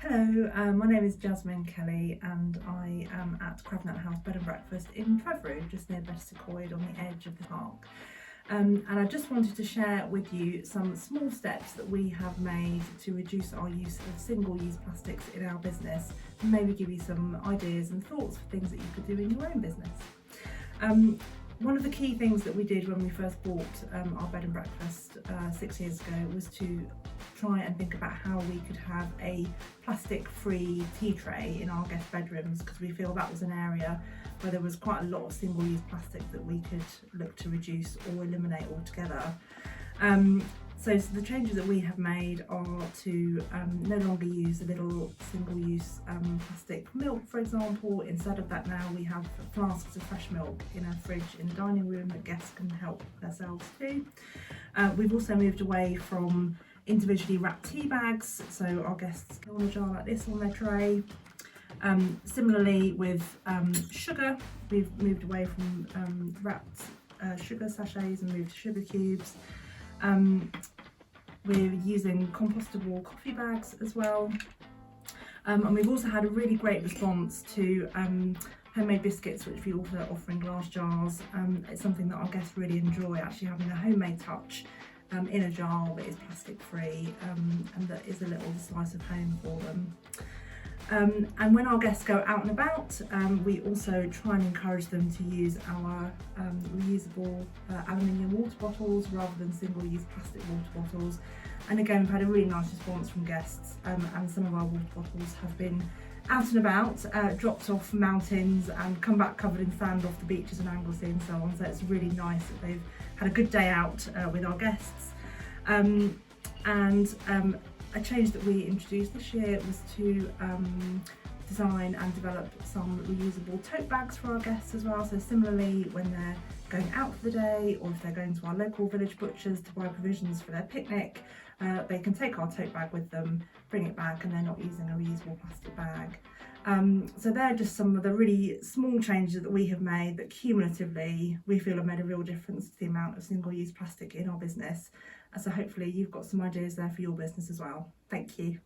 Hello, my name is Jasmine Kelly and I am at Crafnant House Bed and Breakfast in Trevrood, just near Betws on the edge of the park. And I just wanted to share with you some small steps that we have made to reduce our use of single-use plastics in our business and maybe give you some ideas and thoughts for things that you could do in your own business. One of the key things that we did when we first bought our bed and breakfast 6 years ago was to try and think about how we could have a plastic-free tea tray in our guest bedrooms, because we feel that was an area where there was quite a lot of single-use plastic that we could look to reduce or eliminate altogether. So the changes that we have made are to no longer use a little single-use plastic milk, for example. Instead of that, now we have flasks of fresh milk in our fridge in the dining room that guests can help themselves to. We've also moved away from individually wrapped tea bags, so our guests go on a jar like this on their tray. Similarly with sugar, we've moved away from wrapped sugar sachets and moved to sugar cubes. We're using compostable coffee bags as well, and we've also had a really great response to homemade biscuits, which we also offer in glass jars. It's something that our guests really enjoy, actually having a homemade touch in a jar that is plastic free and that is a little slice of home for them. And when our guests go out and about, we also try and encourage them to use our reusable aluminium water bottles rather than single-use plastic water bottles. And again, we've had a really nice response from guests, and some of our water bottles have been out and about, dropped off mountains and come back covered in sand off the beaches and Anglesey and so on. So it's really nice that they've had a good day out with our guests. A change that we introduced this year was to design and develop some reusable tote bags for our guests as well. So similarly, when they're going out for the day, or if they're going to our local village butchers to buy provisions for their picnic, they can take our tote bag with them, bring it back, and they're not using a reusable plastic bag. So they're just some of the really small changes that we have made that cumulatively we feel have made a real difference to the amount of single-use plastic in our business. So hopefully you've got some ideas there for your business as well. Thank you.